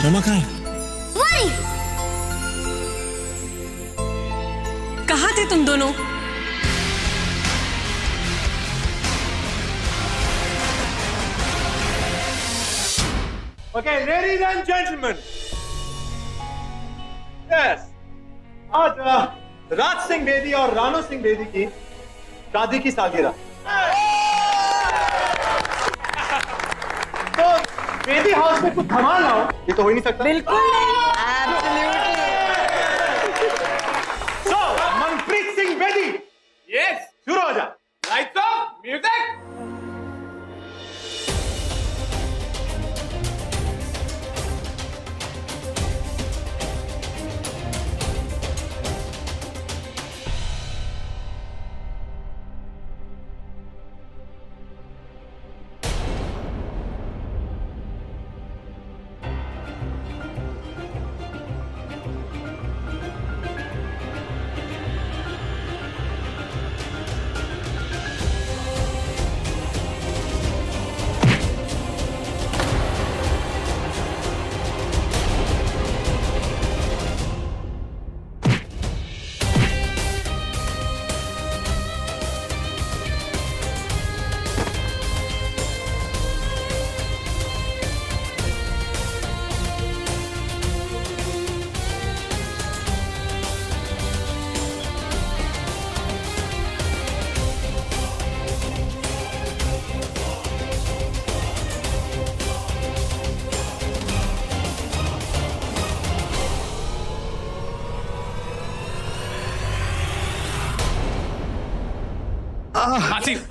मामा कहाँ है? वही। कहाँ थे तुम दोनों? Okay, ladies and gentlemen. Yes. आज राज सिंह बेदी और राणो सिंह बेदी की शादी की सालगिरह। तो बेदी हाउस में कुछ धमाल ना हो, ये तो हो ही नहीं सकता। बिल्कुल नहीं। So, मनप्रीत सिंह बेदी। Yes. शुरू हो जा। Lights off, music.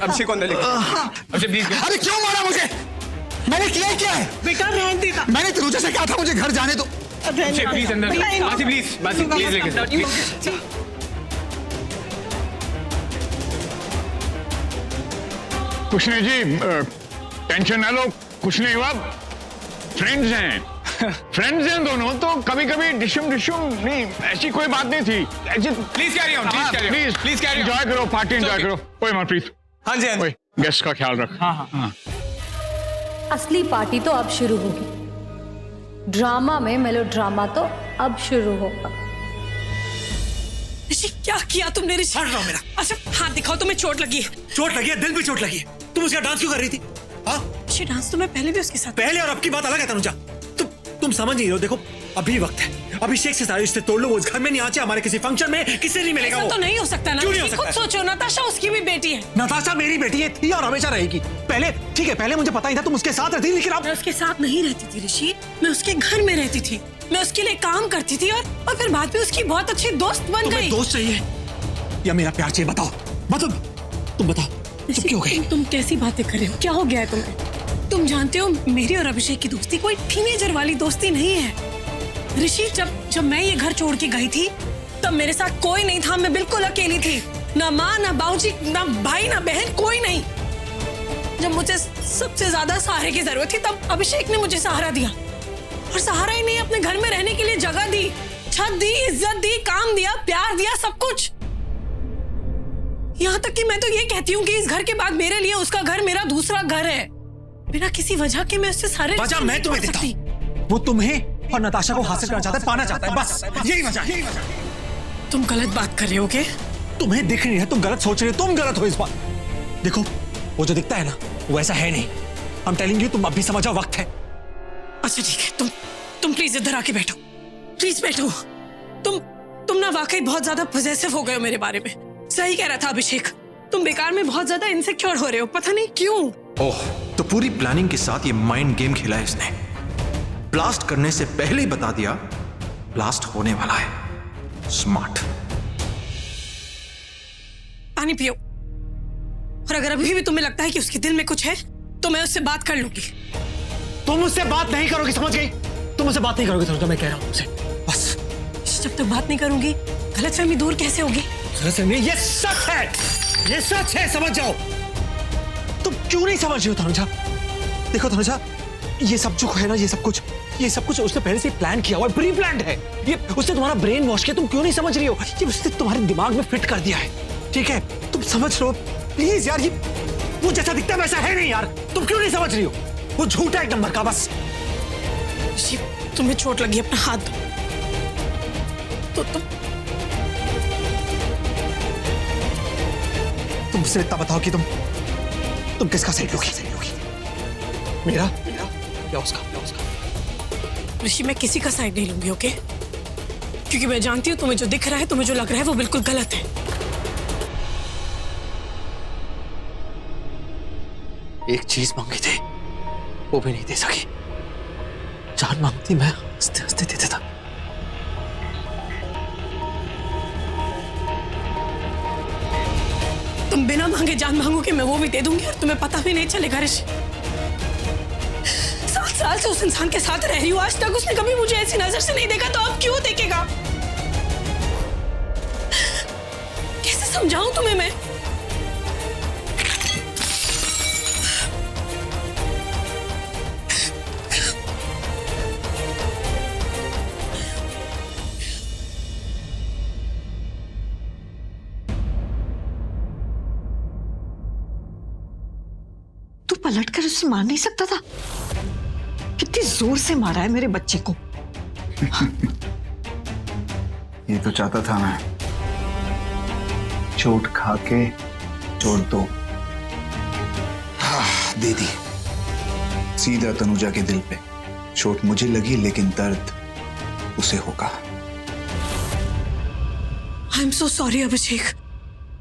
अभिषेक को अंदर लेके अभिषेक प्लीज। अरे क्यों मारा मुझे? मैंने किया क्या है? बेटा रहने दे। मैंने तुझे से कहा था मुझे घर जाने दो। अभिषेक प्लीज अंदर। बासी प्लीज, बासी प्लीज लेके। कुछ नहीं जी, टेंशन ना लो, कुछ नहीं हुआ। फ्रेंड्स हैं, फ्रेंड्स हैं दोनों, तो कभी कभी डिशुम नहीं, ऐसी कोई बात नहीं थी। Please carry on, please carry on. Enjoy करो, पार्टी एंजॉय करो। ओए मनप्रीत, हाँ जी, हाँ जी। गेस्ट का ख्याल रख। हाँ। असली पार्टी तो अब शुरू होगी। ड्रामा में मेलोड्रामा तो अब शुरू होगा। ऋषि क्या किया तुमने? ऋषि हट रहा मेरा। अच्छा हाथ दिखाओ, तुम्हें चोट लगी है। चोट लगी है, दिल पे चोट लगी है। तुम उसका डांस क्यों कर रही थी? हाँ? ऋषि डांस तो मैं पहले भी उसके साथ। पहले और अब की बात अलग है तनुजा। तुम समझ नहीं हो। देखो अभी वक्त है, अभिषेक से सारे रिश्ते तोड़ लो। वो इस घर में नहीं आचे, हमारे किसी फंक्शन में किससे नहीं मिलेगा। ऐसा वो तो नहीं हो सकता ना। क्यों नहीं हो खुद सकता? सोचो, नताशा उसकी भी बेटी है। नताशा मेरी बेटी है, थी और हमेशा रहेगी। पहले ठीक है, पहले मुझे पता ही था तुम उसके साथ रहती, लेकिन अब मैं उसके साथ नहीं रहती थी ऋषि, मैं उसके घर में रहती थी। मैं उसके लिए काम करती थी और फिर बाद में उसकी बहुत अच्छी दोस्त बन तुम्हें गई। दोस्त चाहिए या मेरा प्यार चाहिए? बताओ तुम बताओ, तुम क्यों गई? तुम कैसी बातें कर रहे हो? क्या हो गया है तुम्हें? तुम जानते हो मेरी और अभिषेक की दोस्ती कोई टीनेजर वाली दोस्ती नहीं है ऋषि। जब मैं ये घर छोड़ के गई थी तब मेरे साथ कोई नहीं था। मैं बिल्कुल अकेली थी। ना माँ, ना बाबूजी, ना भाई, ना बहन, कोई नहीं। जब मुझे सबसे ज्यादा सहारे की जरूरत थी तब अभिषेक ने मुझे सहारा दिया। और सहारा ही नहीं, अपने घर में रहने के लिए जगह दी, छत दी, इज्जत दी, काम दिया, प्यार दिया, सब कुछ। यहाँ तक कि मैं तो ये कहती हूँ कि इस घर के बाद मेरे लिए उसका घर मेरा दूसरा घर है। बिना किसी वजह के मैं उससे सारे वजह मैं तुम्हें देता हूँ। वो तुम्हें और नताशा को हासिल करना चाहता है, पाना चाहता है, बस यही वजह है। तुम गलत बात कर रहे हो क्या? तुम्हें दिख नहीं है, तुम गलत सोच रहे हो, तुम गलत हो इस बात। देखो वो जो दिखता है ना, वो ऐसा है नहीं। आई एम टेलिंग यू, तुम अभी समझो, वक्त है। अच्छा ठीक है, तुम प्लीज इधर आके बैठो, प्लीज बैठो। तुम ना वाकई बहुत ज्यादा पॉसेसिव हो गए हो मेरे बारे में। सही कह रहा था अभिषेक, तुम बेकार में बहुत ज्यादा इनसिक्योर हो रहे हो, पता नहीं क्यों। ओह, तो पूरी प्लानिंग के साथ ये माइंड गेम खेला है इसने। ब्लास्ट करने से पहले ही बता दिया ब्लास्ट होने वाला है। स्मार्ट। पानी पियो। और अगर अभी भी तुम्हें लगता है कि उसके दिल में कुछ है तो मैं उससे बात कर लूंगी। तुम उससे बात नहीं करोगी, समझ गई? तुम उससे बात नहीं करोगी, समझो मैं कह रहा हूं तुमसे, बस। जब तक बात नहीं करूंगी गलतफहमी दूर कैसे होगी? गलतफहमी? ये सच है, ये सच है, समझ जाओ। तुम क्यों नहीं समझ रही हो तनुजा? देखो तनुजा, ये सब जो है ना, ये सब कुछ उसने पहले से प्लान किया हुआ है, प्री प्लान्ड है। ये उसने तुम्हारा ब्रेन वॉश किया, तुम क्यों नहीं समझ रही हो? ये उसने तुम्हारे दिमाग में फिट कर दिया है, ठीक है? तुम समझ लो प्लीज यार। ये वो जैसा दिखता है वैसा है नहीं यार। तुम क्यों नहीं समझ रही हो? वो झूठा एक नंबर का, बस। ऋषि, तुम्हें चोट लगी, अपना हाथ दो। तो तुम मुझसे इतना बताओ कि तुम किसका साइड लोगी? मेरा या उसका? ऋषि, मैं किसी का साइड नहीं लूंगी, ओके? क्योंकि मैं जानती हूँ तुम्हें जो दिख रहा है, तुम्हें जो लग रहा है, वो बिल्कुल गलत है। एक चीज मांगी थी, वो भी नहीं दे सकी। जान मांगती, मैं हंसते हंसते दे देता। तुम बिना मांगे जान मांगोगे, मैं वो भी दे दूंगी और तुम्हें पता भी नहीं चलेगा। ऋषि, 7 साल से उस इंसान के साथ रह रही हूँ, आज तक उसने कभी मुझे ऐसी नजर से नहीं देखा, तो अब क्यों देखेगा? कैसे समझाऊं तुम्हें मैं? तू पलटकर उसे मार नहीं सकता था? कितनी जोर से मारा है मेरे बच्चे को। ये तो चाहता था मैं, चोट खा के चोट दो। दे दी सीधा तनुजा के दिल पे। चोट मुझे लगी, लेकिन दर्द उसे होगा। आई एम सो सॉरी अभिषेक,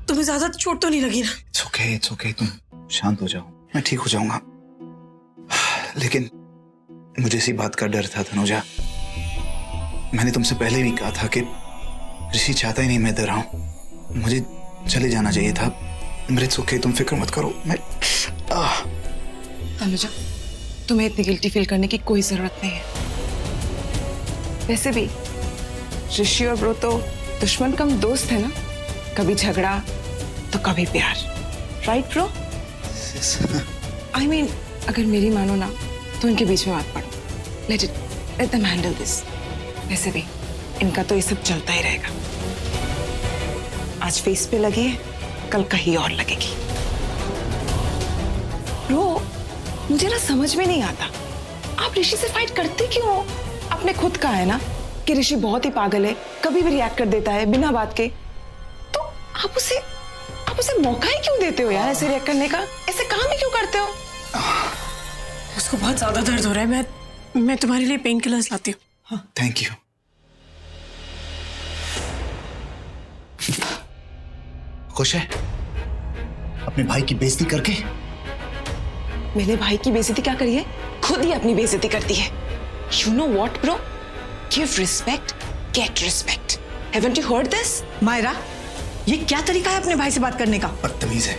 तुम्हें ज्यादा चोट तो नहीं लगी ना? इट्स ओके, तुम शांत हो जाओ, मैं ठीक हो जाऊंगा। लेकिन मुझे इसी बात का डर था तनुजा। मैंने तुमसे पहले भी कहा था कि ऋषि चाहता ही नहीं मैं इधर आऊं। मुझे चले जाना चाहिए था। इट्स ओके, तुम फिक्र मत करो। मैं तनुजा, तुम्हें इतनी गिल्टी फील करने की कोई जरूरत नहीं है। वैसे भी ऋषि और ब्रो तो दुश्मन कम दोस्त है ना। कभी झगड़ा तो कभी प्यार, राइट ब्रो? आई मीन, अगर मेरी मानो ना तो इनके बीच में मत पड़ो। Let them handle this. वैसे भी इनका तो ये सब चलता ही रहेगा। आज फेस पे लगी है, कल कहीं और लगेगी। ब्रो, मुझे ना समझ में नहीं आता, आप ऋषि से फाइट करते क्यों हो? आपने खुद कहा है ना कि ऋषि बहुत ही पागल है, कभी भी रिएक्ट कर देता है बिना बात के। तो आप उसे मौका ही क्यों देते हो यार ऐसे रिएक्ट करने का? ऐसे काम ही क्यों करते हो? उसको बहुत ज्यादा दर्द हो रहा है, मैं तुम्हारे लिए पेन किलर्स लाती हूँ। Thank you. खुश है अपने भाई की बेइज्जती करके? मेरे भाई की बेइज्जती क्या करी है? खुद ही अपनी बेइज्जती करती है। You know what, bro? Give respect, get respect. Haven't you heard this? Myra, ये क्या तरीका है अपने भाई से बात करने का? बदतमीज है।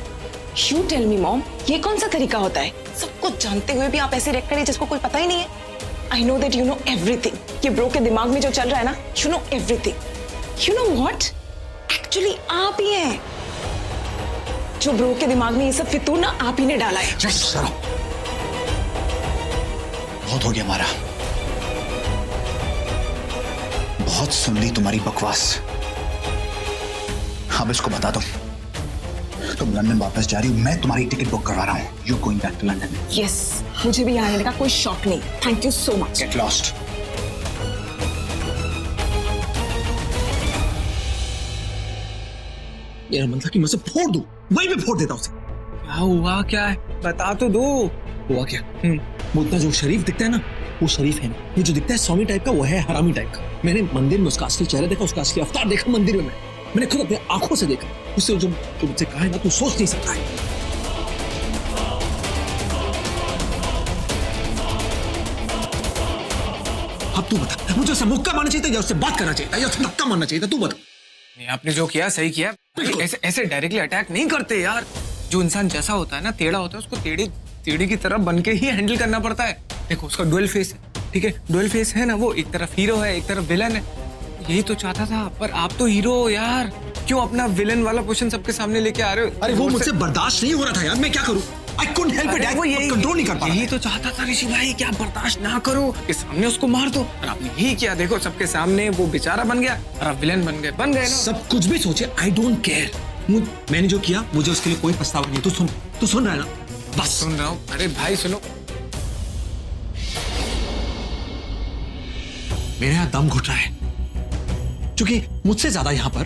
You tell me, mom. ये कौन सा तरीका होता है? सब कुछ जानते हुए भी आप ऐसे रिएक्ट करें जिसको कोई पता ही नहीं है। I know that you know everything. ये ब्रो के दिमाग में जो चल रहा है ना, you know everything. You know what? Actually आप ही हैं जो ब्रो के दिमाग में ये सब फितूर ना आप ही ने डाला है। बहुत हो गया हमारा, बहुत सुन ली तुम्हारी बकवास। अब इसको बता दो, तुम लंदन वापस जा रही हो, मैं तुम्हारी टिकट बुक करवा रहा हूँ। You going back to London. Yes, मुझे भी यहाँ आने का कोई शौक नहीं। Thank you so much. Get lost. मेरा मन था कि मैं उसे फोड़ दूं, वहीं पे फोड़ देता उसे। क्या हुआ? क्या है, बता तो दो। हुआ क्या? वो इतना जो शरीफ दिखता है ना, वो शरीफ है नहीं। ये जो दिखता है स्वामी टाइप का, वो है हरामी टाइप का। मैंने मंदिर में उसका असली चेहरा देखा, उसका असली अवतार देखा मंदिर में। मैंने खुद अपने आंखों से देखा। उससे जो मुझसे कहा है ना, तू सोच नहीं सकता है। अब तू बता, मुझे उससे मुक्का मारना चाहिए था या उससे बात करना चाहिए था या उससे धक्का मारना चाहिए था? तू बता। नहीं, आपने जो किया सही किया। ऐसे डायरेक्टली अटैक नहीं करते यार। जो इंसान जैसा होता है ना, टेढ़ा होता है, उसको टेढ़े की तरफ बन के ही हैंडल करना पड़ता है। देखो, उसका डुअल फेस है, ठीक है? डुअल फेस है ना, वो एक तरफ हीरो है, एक तरफ विलन है। यही तो चाहता था, पर आप तो हीरो हो यार। क्यों अपना विलन वाला पोजीशन सबके सामने लेके आ रहे हो? अरे वो मुझसे बर्दाश्त नहीं हो रहा था यार, मैं क्या करूं? I couldn't help it, वो यही कंट्रोल नहीं कर पा रहा। यही तो चाहता था ऋषि भाई, क्या बर्दाश्त ना करो, के सामने उसको मार दो। और आपने यही किया। देखो, सबके सामने वो बेचारा बन गया और आप विलन बन गए ना। सब कुछ भी सोचे, आई डोंट केयर। मैंने जो किया, मुझे उसके लिए कोई पछतावा नहीं। तू सुन रहा है ना? बस सुन रहा हूँ। अरे भाई सुनो, मेरे यहां दम घुट रहा है, क्योंकि मुझसे ज्यादा यहां पर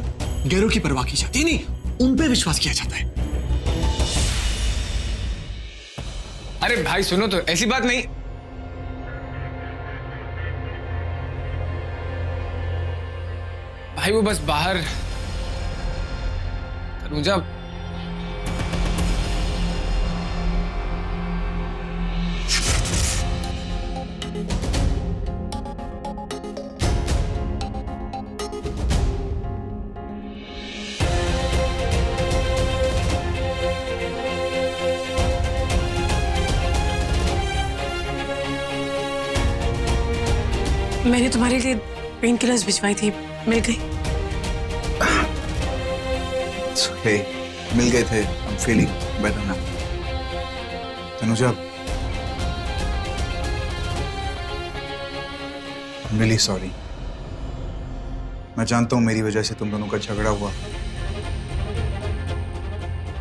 गैरों की परवाह की जाती नहीं, उन पे विश्वास किया जाता है। अरे भाई सुनो तो, ऐसी बात नहीं। भाई वो बस बाहर तनुजा, मैंने तुम्हारे लिए पेन किलर्स भिजवाई थी, मिल गई? Hey, मिल गए थे। I'm feeling better now. Tanuja, I'm really sorry. मैं जानता हूँ मेरी वजह से तुम दोनों का झगड़ा हुआ,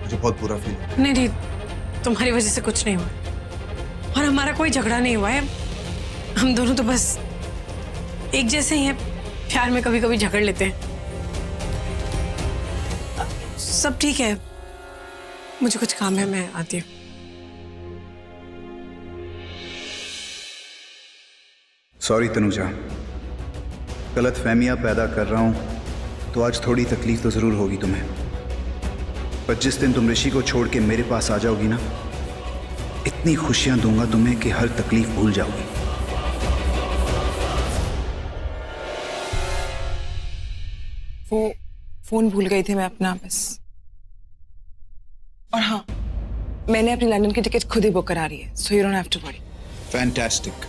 मुझे बहुत बुरा फील है। नहीं, तुम्हारी वजह से कुछ नहीं हुआ और हमारा कोई झगड़ा नहीं हुआ है। हम दोनों तो बस एक जैसे ही हैं, प्यार में कभी कभी झगड़ लेते हैं। सब ठीक है, मुझे कुछ काम है, मैं आती हूँ। सॉरी तनुजा, गलत फहमियां पैदा कर रहा हूं तो आज थोड़ी तकलीफ तो जरूर होगी तुम्हें, पर जिस दिन तुम ऋषि को छोड़ के मेरे पास आ जाओगी ना, इतनी खुशियां दूंगा तुम्हें कि हर तकलीफ भूल जाओगी। वो फोन भूल गई थी मैं अपना, बस। और हाँ, मैंने अपनी लंदन की टिकट खुद ही बुक करा रही है, so you don't have to worry. Fantastic,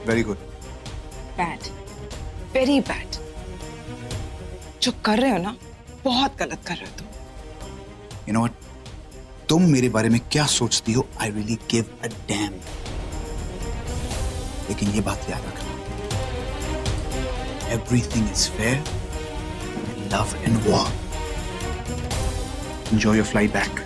very good. Bad, very bad. जो कर रहे हो ना, बहुत गलत कर रहे हो तुम। यू नो व्हाट, तुम मेरे बारे में क्या सोचती हो, I really give a dam. लेकिन ये बात याद रखना, everything is fair, love and war. Enjoy your flight back.